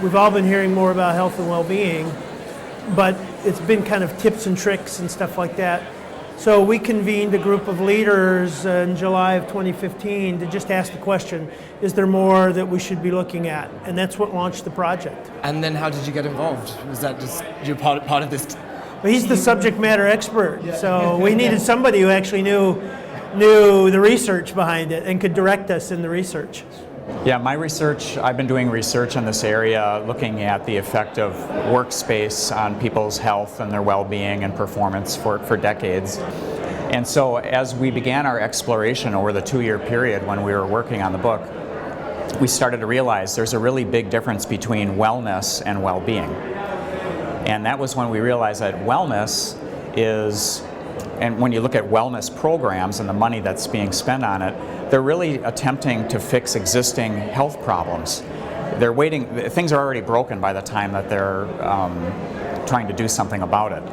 we've all been hearing more about health and well-being, but it's been kind of tips and tricks and stuff like that. So we convened a group of leaders in July of 2015 to just ask the question, is there more that we should be looking at? And that's what launched the project. And then how did you get involved? Was that just you're part of this? But he's the subject matter expert, so we needed somebody who actually knew the research behind it and could direct us in the research. Yeah, my research, I've been doing research in this area looking at the effect of workspace on people's health and their well-being and performance for decades. And so as we began our exploration over the 2-year period when we were working on the book, we started to realize there's a really big difference between wellness and well-being. And that was when we realized that wellness is, and when you look at wellness programs and the money that's being spent on it, they're really attempting to fix existing health problems. They're waiting, things are already broken by the time that they're trying to do something about it.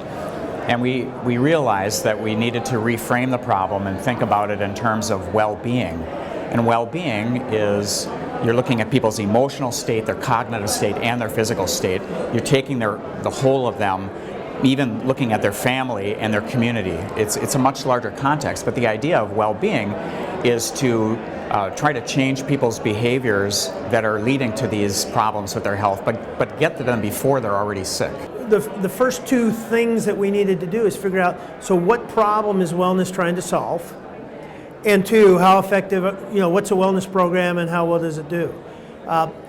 And we realized that we needed to reframe the problem and think about it in terms of well-being. And well-being is, you're looking at people's emotional state, their cognitive state, and their physical state. You're taking the whole of them, even looking at their family and their community. It's a much larger context, but the idea of well-being is to try to change people's behaviors that are leading to these problems with their health, but get to them before they're already sick. The first two things that we needed to do is figure out, so what problem is wellness trying to solve? And two, how effective, what's a wellness program and how well does it do?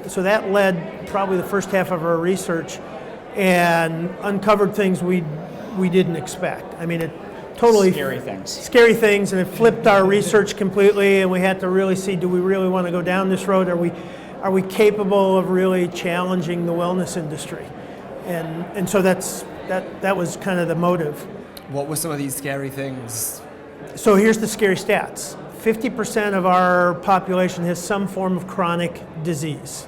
So that led probably the first half of our research and uncovered things we didn't expect. I mean, it totally scary things, and it flipped our research completely, and we had to really see, do we really want to go down this road? Are we capable of really challenging the wellness industry? And so that was kind of the motive. What were some of these scary things? So here's the scary stats. 50% of our population has some form of chronic disease.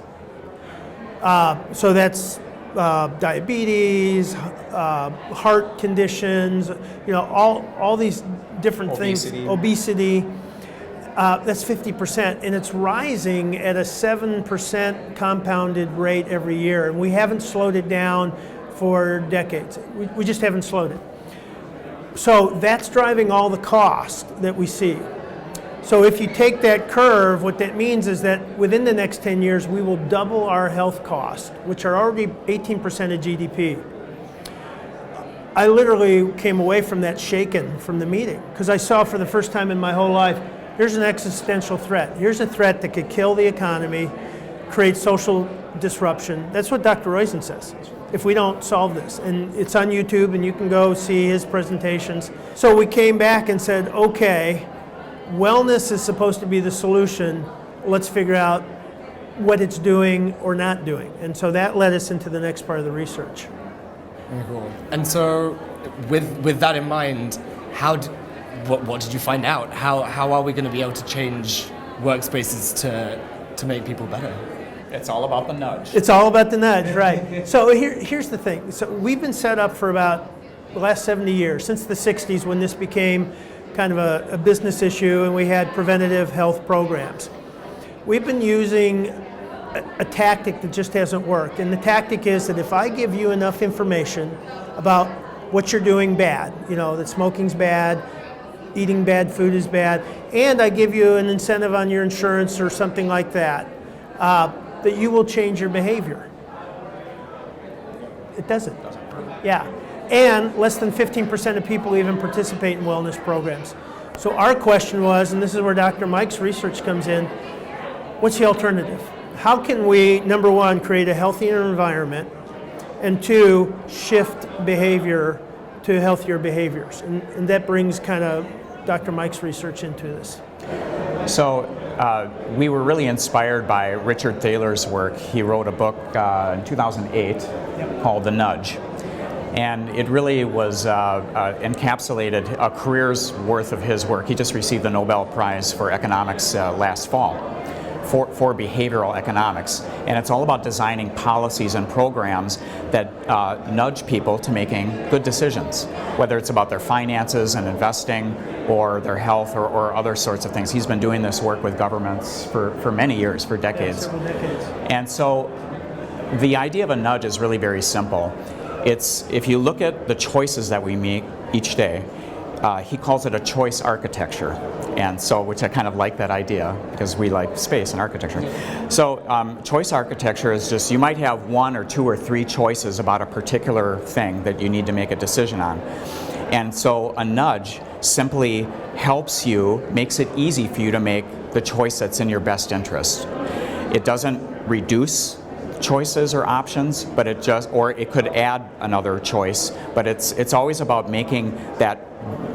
So that's diabetes, heart conditions, all these different things. Obesity. That's 50%, and it's rising at a 7% compounded rate every year, and we haven't slowed it down for decades. We just haven't slowed it. So that's driving all the cost that we see. So if you take that curve, what that means is that within the next 10 years, we will double our health costs, which are already 18% of GDP. I literally came away from that shaken from the meeting, because I saw for the first time in my whole life, here's an existential threat. Here's a threat that could kill the economy, create social disruption. That's what Dr. Roizen says, if we don't solve this. And it's on YouTube, and you can go see his presentations. So we came back and said, okay, wellness is supposed to be the solution. Let's figure out what it's doing or not doing. And so that led us into the next part of the research. Very cool. And so with that in mind, what did you find out? How are we going to be able to change workspaces to make people better? It's all about the nudge. It's all about the nudge, right. So here's the thing. So we've been set up for about the last 70 years, since the 60s when this became kind of a business issue and we had preventative health programs. We've been using a tactic that just hasn't worked. And the tactic is that if I give you enough information about what you're doing bad, that smoking's bad, eating bad food is bad, and I give you an incentive on your insurance or something like that, that you will change your behavior. It doesn't. Yeah. And less than 15% of people even participate in wellness programs. So our question was, and this is where Dr. Mike's research comes in, what's the alternative? How can we, number one, create a healthier environment, and two, shift behavior to healthier behaviors? And that brings kind of Dr. Mike's research into this. So we were really inspired by Richard Thaler's work. He wrote a book in 2008 called The Nudge. And it really was encapsulated a career's worth of his work. He just received the Nobel Prize for Economics last fall for behavioral economics. And it's all about designing policies and programs that nudge people to making good decisions, whether it's about their finances and investing or their health or other sorts of things. He's been doing this work with governments for many years, for decades. Yeah, several decades. And so The idea of a nudge is really very simple. It's, if you look at the choices that we make each day, he calls it a choice architecture, and so, which I kind of like that idea because we like space and architecture. So choice architecture is just, you might have 1 or 2 or 3 choices about a particular thing that you need to make a decision on. And so a nudge simply helps you, makes it easy for you to make the choice that's in your best interest. It doesn't reduce choices or options, but it just, or it could add another choice, but it's always about making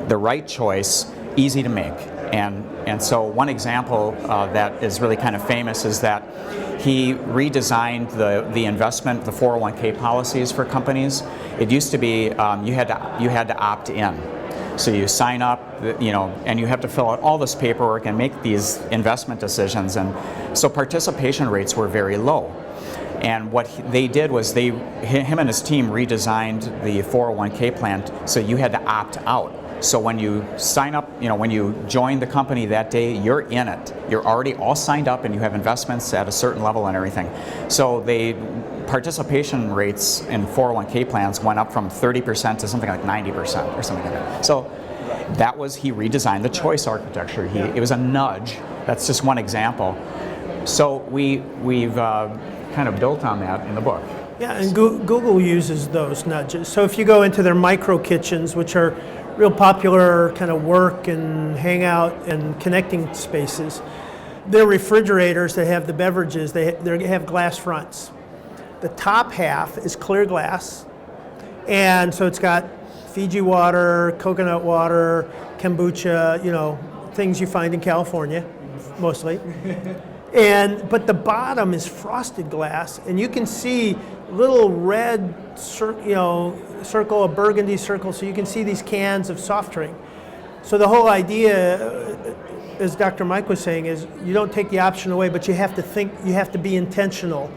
the right choice easy to make. And so one example that is really kind of famous is that he redesigned the investment, the 401k policies for companies. It used to be you had to opt in. So you sign up, and you have to fill out all this paperwork and make these investment decisions, and so participation rates were very low. And what they did was him and his team redesigned the 401k plan so you had to opt out. So when you sign up, when you join the company that day, you're in it. You're already all signed up and you have investments at a certain level and everything. So participation rates in 401k plans went up from 30% to something like 90% or something like that. So he redesigned the choice architecture. It was a nudge. That's just one example. So we've kind of built on that in the book. Yeah, and Google uses those nudges. So if you go into their micro kitchens, which are real popular kind of work and hangout and connecting spaces, their refrigerators that have the beverages, they have glass fronts. The top half is clear glass, and so it's got Fiji water, coconut water, kombucha, things you find in California, mostly. But the bottom is frosted glass, and you can see little red, circle, a burgundy circle, so you can see these cans of soft drink. So the whole idea, as Dr. Mike was saying, is you don't take the option away, but you have to think, you have to be intentional.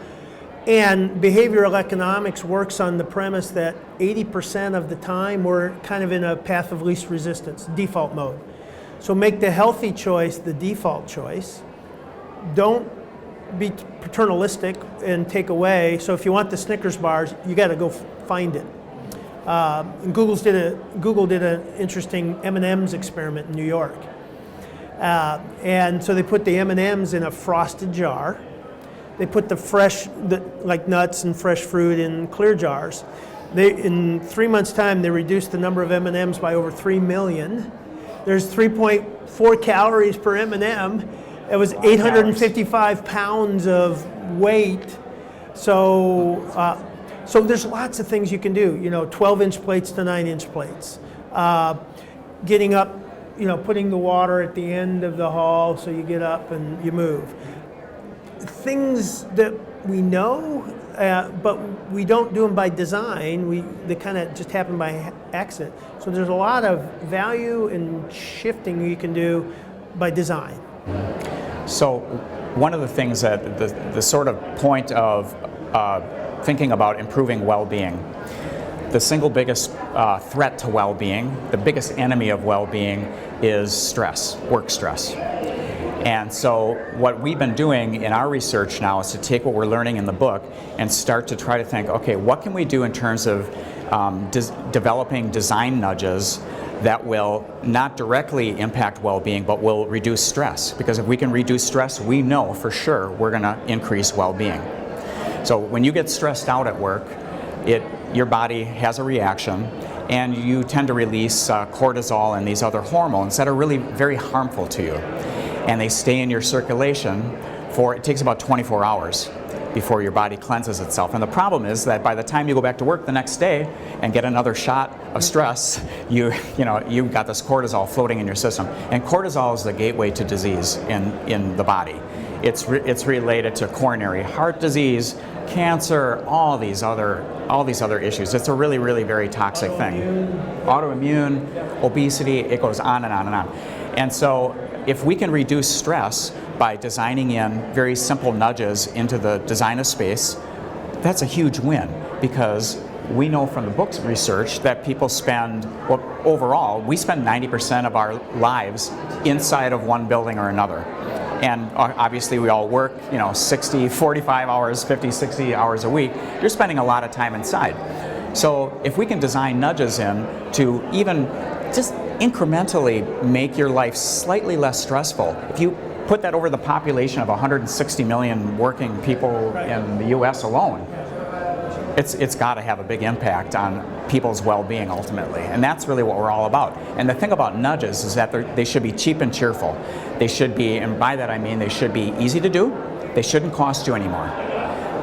And behavioral economics works on the premise that 80% of the time we're kind of in a path of least resistance, default mode. So make the healthy choice the default choice. Don't be paternalistic and take away. So if you want the Snickers bars, you got to go find it. And Google did an interesting M&Ms experiment in New York. And so they put the M&Ms in a frosted jar. They put like nuts and fresh fruit in clear jars. In 3 months' time, they reduced the number of M&Ms by over 3 million. There's 3.4 calories per M&M. It was 855 pounds of weight. So there's lots of things you can do. 12-inch plates to 9-inch plates. Getting up, putting the water at the end of the hall so you get up and you move. Things that we know, but we don't do them by design. They kind of just happen by accident. So there's a lot of value in shifting you can do by design. So one of the things that the sort of point of thinking about improving well-being, the single biggest threat to well-being, the biggest enemy of well-being is stress, work stress. And so what we've been doing in our research now is to take what we're learning in the book and start to try to think, okay, what can we do in terms of developing design nudges that will not directly impact well-being, but will reduce stress. Because if we can reduce stress, we know for sure we're going to increase well-being. So when you get stressed out at work, your body has a reaction, and you tend to release cortisol and these other hormones that are really very harmful to you. And they stay in your circulation it takes about 24 hours before your body cleanses itself. And the problem is that by the time you go back to work the next day and get another shot of stress, you've got this cortisol floating in your system. And cortisol is the gateway to disease in the body. It's related to coronary heart disease, cancer, all these other issues. It's a really, really very toxic thing. Autoimmune, obesity, it goes on and on and on. And so if we can reduce stress by designing in very simple nudges into the design of space, that's a huge win, because we know from the book's research that people overall, we spend 90% of our lives inside of one building or another. and obviously we all work, 60, 45 hours, 50, 60 hours a week, you're spending a lot of time inside. So if we can design nudges in to even just incrementally make your life slightly less stressful, if you put that over the population of 160 million working people in the US alone, it's got to have a big impact on people's well-being ultimately, and that's really what we're all about. And the thing about nudges is that they should be cheap and cheerful. They should be, and by that I mean they should be easy to do, they shouldn't cost you anymore.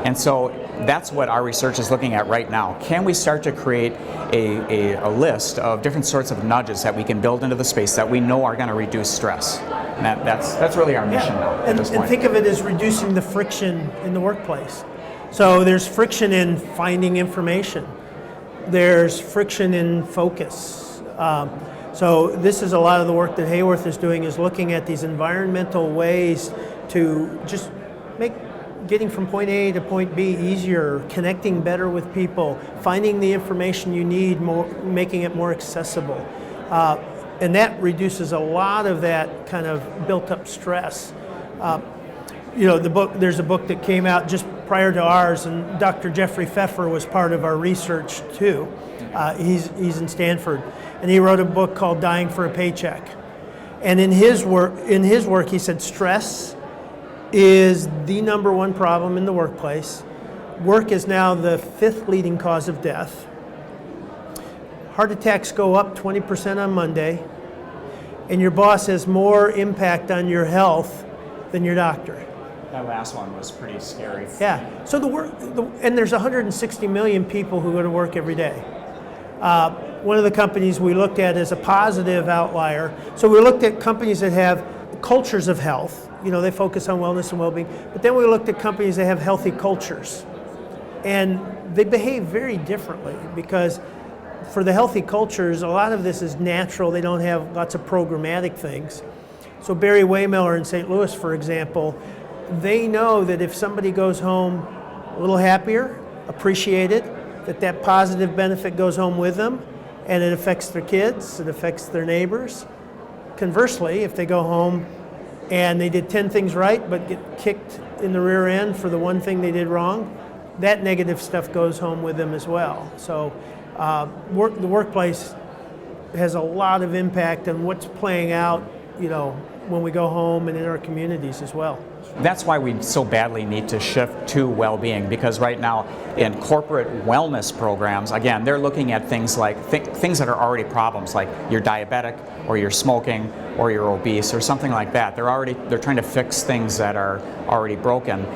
And so that's what our research is looking at right now. Can we start to create a list of different sorts of nudges that we can build into the space that we know are going to reduce stress? And that's really our mission now at this point. And think of it as reducing the friction in the workplace. So there's friction in finding information. There's friction in focus. So this is a lot of the work that Haworth is doing, is looking at these environmental ways to just make getting from point A to point B easier, connecting better with people, finding the information you need, making it more accessible. And that reduces a lot of that kind of built-up stress. There's a book that came out just prior to ours, and Dr. Jeffrey Pfeffer was part of our research too. He's in Stanford, and he wrote a book called Dying for a Paycheck. And in his work, he said stress is the number one problem in the workplace. Work is now the 5th leading cause of death. Heart attacks go up 20% on Monday, and your boss has more impact on your health than your doctor. That last one was pretty scary. Yeah. So and there's 160 million people who go to work every day. One of the companies we looked at is a positive outlier. So we looked at companies that have cultures of health. They focus on wellness and well-being. But then we looked at companies that have healthy cultures. And they behave very differently, because for the healthy cultures, a lot of this is natural. They don't have lots of programmatic things. So Barry Waymiller in St. Louis, for example, they know that if somebody goes home a little happier, appreciated, that positive benefit goes home with them, and it affects their kids, it affects their neighbors. Conversely, if they go home and they did 10 things right but get kicked in the rear end for the one thing they did wrong, that negative stuff goes home with them as well. So the workplace has a lot of impact on what's playing out, when we go home and in our communities as well. That's why we so badly need to shift to well-being, because right now in corporate wellness programs, again, they're looking at things like things that are already problems, like you're diabetic or you're smoking or you're obese or something like that. They're trying to fix things that are already broken.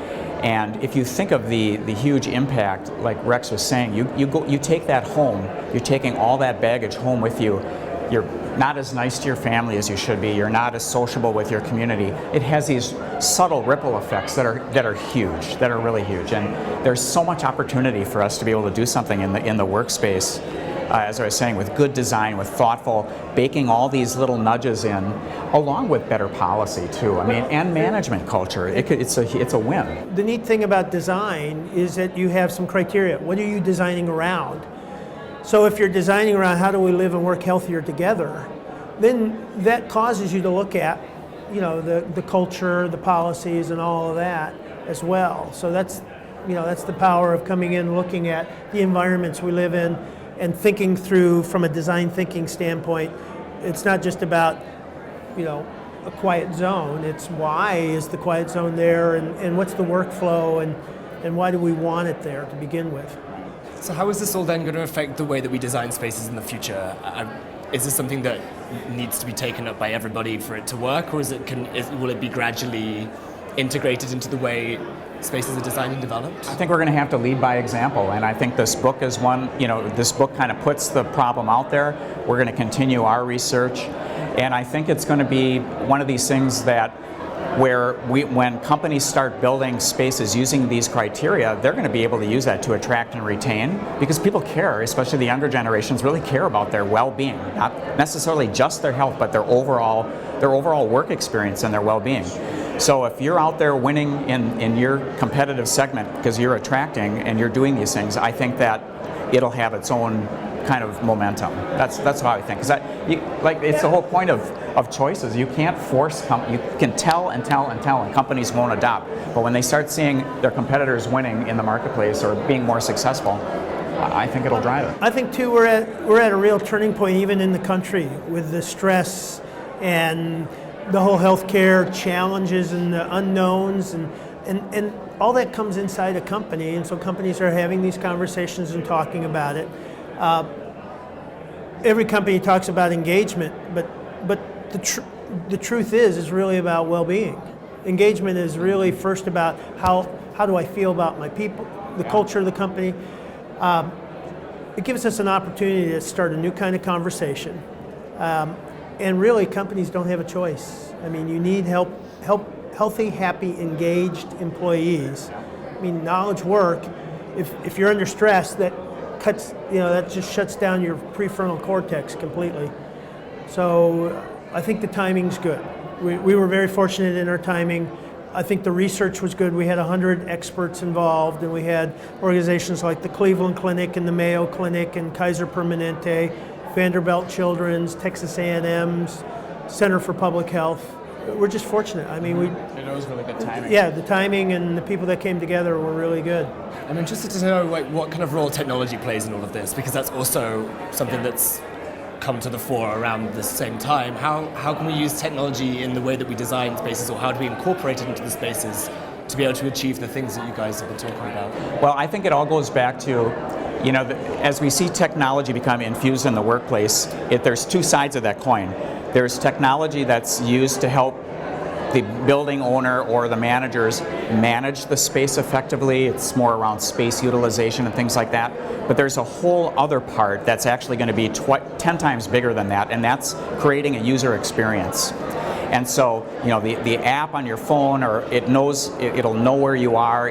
And if you think of the huge impact, like Rex was saying, you take that home, you're taking all that baggage home with you. You're not as nice to your family as you should be. You're not as sociable with your community. It has these subtle ripple effects that are huge, that are really huge. And there's so much opportunity for us to be able to do something in the workspace, as I was saying, with good design, with thoughtful, baking all these little nudges in, along with better policy too. And management culture. It's a win. The neat thing about design is that you have some criteria. What are you designing around? So if you're designing around how do we live and work healthier together, then that causes you to look at, the culture, the policies, and all of that as well. So that's the power of coming in, looking at the environments we live in, and thinking through from a design thinking standpoint. It's not just about, a quiet zone. It's why is the quiet zone there, and what's the workflow, and why do we want it there to begin with. So how is this all then going to affect the way that we design spaces in the future? Is this something that needs to be taken up by everybody for it to work, or will it be gradually integrated into the way spaces are designed and developed? I think we're going to have to lead by example, and I think this book is one, this book kind of puts the problem out there. We're going to continue our research, and I think it's going to be one of these things that when companies start building spaces using these criteria, they're going to be able to use that to attract and retain, because people care, especially the younger generations, really care about their well-being, not necessarily just their health, but their overall work experience and their well-being. So if you're out there winning in your competitive segment because you're attracting and you're doing these things, I think that it'll have its own kind of momentum. That's how I think. Because it's the whole point of choices. You can't force, you can tell and tell and tell, and companies won't adopt. But when they start seeing their competitors winning in the marketplace or being more successful, I think it'll drive it. I think too we're at a real turning point even in the country with the stress and the whole healthcare challenges and the unknowns and all that comes inside a company, and so companies are having these conversations and talking about it. Every company talks about engagement, but the truth is really about well-being. Engagement is really first about how do I feel about my people, the culture of the company. It gives us an opportunity to start a new kind of conversation. And really, companies don't have a choice. I mean, you need healthy, happy, engaged employees. I mean, knowledge work, if you're under stress, that cuts, that just shuts down your prefrontal cortex completely. So I think the timing's good. We were very fortunate in our timing. I think the research was good. We had 100 experts involved, and we had organizations like the Cleveland Clinic and the Mayo Clinic and Kaiser Permanente, Vanderbilt Children's, Texas A&M's, Center for Public Health. We're just fortunate. I mean, It was really good timing. Yeah, the timing and the people that came together were really good. I'm interested to know what kind of role technology plays in all of this, because that's also something that's come to the fore around the same time. How can we use technology in the way that we design spaces, or how do we incorporate it into the spaces to be able to achieve the things that you guys have been talking about? Well, I think it all goes back to, as we see technology become infused in the workplace, there's two sides of that coin. There's technology that's used to help the building owner or the managers manage the space effectively. It's more around space utilization and things like that. But there's a whole other part that's actually going to be 10 times bigger than that, and that's creating a user experience. And so, the app on your phone, or it'll know where you are,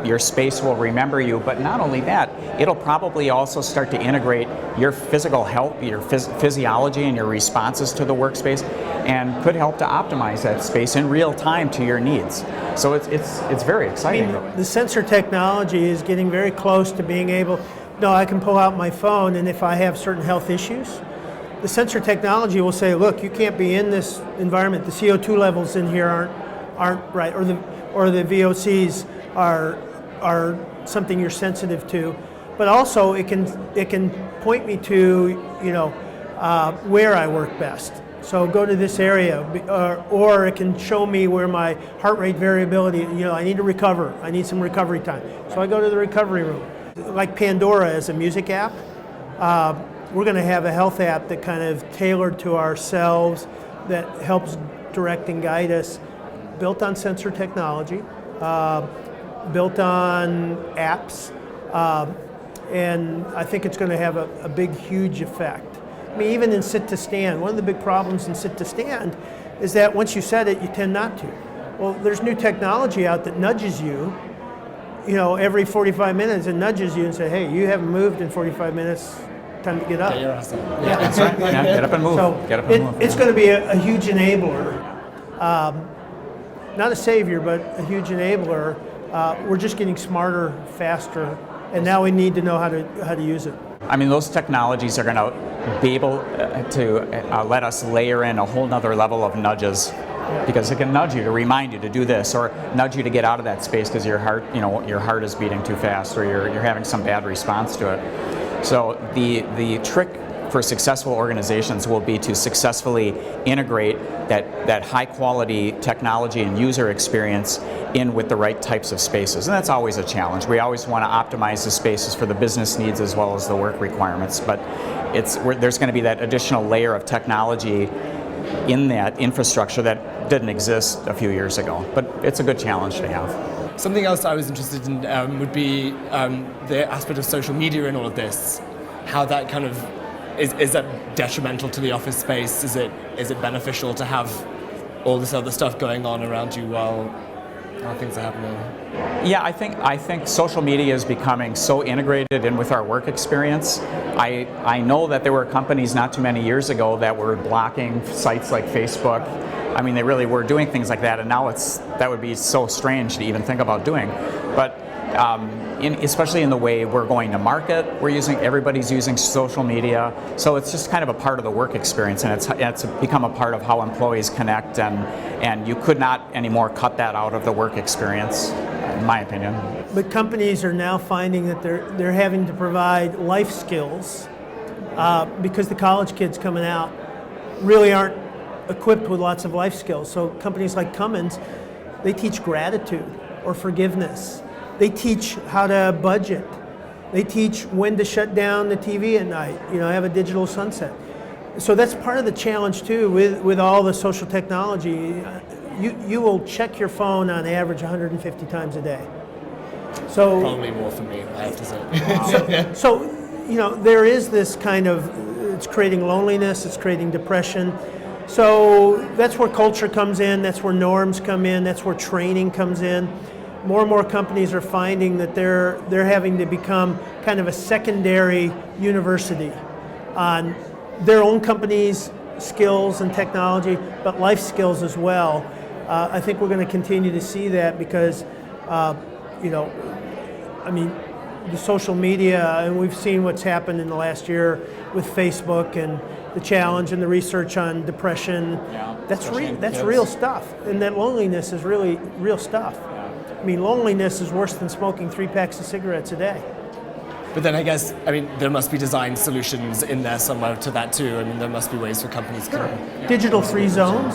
your space will remember you, but not only that, it'll probably also start to integrate your physical health, your physiology and your responses to the workspace, and could help to optimize that space in real time to your needs. So it's very exciting. I mean, the sensor technology is getting very close to being able, I can pull out my phone, and if I have certain health issues, the sensor technology will say, look, you can't be in this environment. The CO2 levels in here aren't right, or the VOCs are something you're sensitive to. But also it can point me to where I work best. So go to this area, or it can show me where my heart rate variability. I need to recover. I need some recovery time. So I go to the recovery room. Like Pandora as a music app. We're going to have a health app that kind of tailored to ourselves, that helps direct and guide us, built on sensor technology, built on apps, and I think it's going to have a big, huge effect. I mean, even in sit to stand, one of the big problems in sit to stand is that once you set it, you tend not to. Well, there's new technology out that nudges you, every 45 minutes, it nudges you and say, hey, you haven't moved in 45 minutes. Time to get up. Get your ass up. Yeah, that's right. Yeah, get up and move. So Get up and move. it's going to be a huge enabler. Not a savior, but a huge enabler. We're just getting smarter, faster, and now we need to know how to use it. I mean, those technologies are going to be able to let us layer in a whole nother level of nudges, because it can nudge you to remind you to do this, or nudge you to get out of that space because your heart is beating too fast, or you're having some bad response to it. So the trick for successful organizations will be to successfully integrate that high quality technology and user experience in with the right types of spaces. And that's always a challenge. We always want to optimize the spaces for the business needs as well as the work requirements, but there's going to be that additional layer of technology in that infrastructure that didn't exist a few years ago. But it's a good challenge to have. Something else I was interested in would be the aspect of social media in all of this. How that kind of is that detrimental to the office space? Is it beneficial to have all this other stuff going on around you while things are happening? Yeah, I think social media is becoming so integrated in with our work experience. I know that there were companies not too many years ago that were blocking sites like Facebook. I mean, they really were doing things like that, and now that would be so strange to even think about doing. But especially in the way we're going to market. Everybody's using social media, so it's just kind of a part of the work experience, and it's become a part of how employees connect, and you could not anymore cut that out of the work experience, in my opinion. But companies are now finding that they're having to provide life skills because the college kids coming out really aren't equipped with lots of life skills. So companies like Cummins, they teach gratitude or forgiveness. They teach how to budget. They teach when to shut down the TV at night, have a digital sunset. So that's part of the challenge too with all the social technology. You will check your phone on average 150 times a day. So probably more for me, I have to say. So there is this kind of, it's creating loneliness, it's creating depression. So that's where culture comes in, that's where norms come in, that's where training comes in. More and more companies are finding that they're having to become kind of a secondary university on their own company's skills and technology, but life skills as well. I think we're going to continue to see that because, the social media, and we've seen what's happened in the last year with Facebook and the challenge and the research on depression. Yeah, that's real stuff, and that loneliness is really real stuff. Loneliness is worse than smoking 3 packs of cigarettes a day. But then I guess, there must be design solutions in there somewhere to that too. There must be ways for companies to... Digital free zones,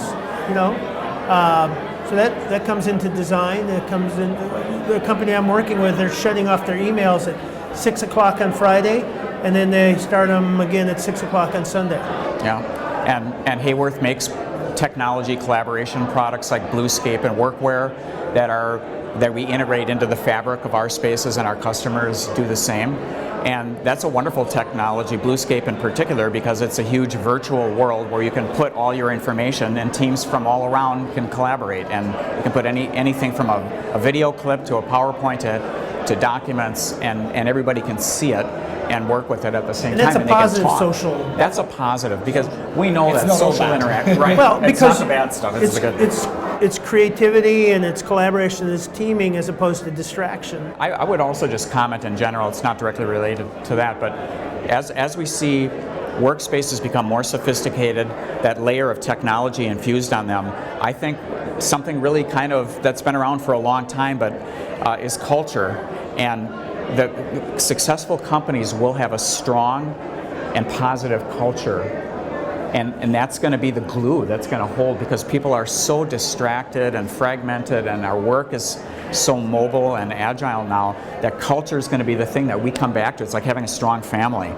so that comes into design. That comes in, the company I'm working with, they're shutting off their emails at 6 o'clock on Friday, and then they start them again at 6 o'clock on Sunday. Yeah, and Haworth makes technology collaboration products like Bluescape and Workwear that we integrate into the fabric of our spaces, and our customers do the same. And that's a wonderful technology, Bluescape in particular, because it's a huge virtual world where you can put all your information, and teams from all around can collaborate. And you can put anything from a video clip to a PowerPoint to documents, and everybody can see it and work with it at the same and time. That's a positive talk. Social. That's a positive, because we know It's that not all social bad. interaction. Right. Well, it's because not the bad stuff. It's the good. It's creativity and it's collaboration, it's teaming as opposed to distraction. I would also just comment in general, it's not directly related to that, but as we see workspaces become more sophisticated, that layer of technology infused on them, I think something really kind of that's been around for a long time, but is culture. And the successful companies will have a strong and positive culture. And that's going to be the glue that's going to hold, because people are so distracted and fragmented, and our work is so mobile and agile now, that culture is going to be the thing that we come back to. It's like having a strong family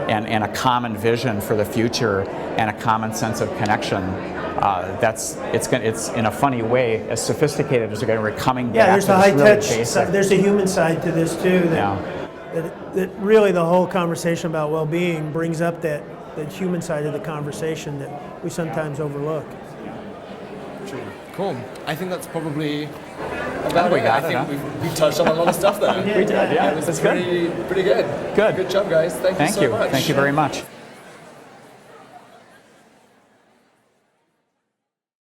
and a common vision for the future and a common sense of connection. It's in a funny way as sophisticated as we're coming back. There's to a high really touch. basic. There's a human side to this too. That really the whole conversation about well-being brings up that human side of the conversation that we sometimes overlook. Cool. I think that's probably about we it. got I it, think we touched on a lot of stuff there. We did, yeah. It was That's pretty good. Good. Good job, guys. Thank you so much. Thank you very much.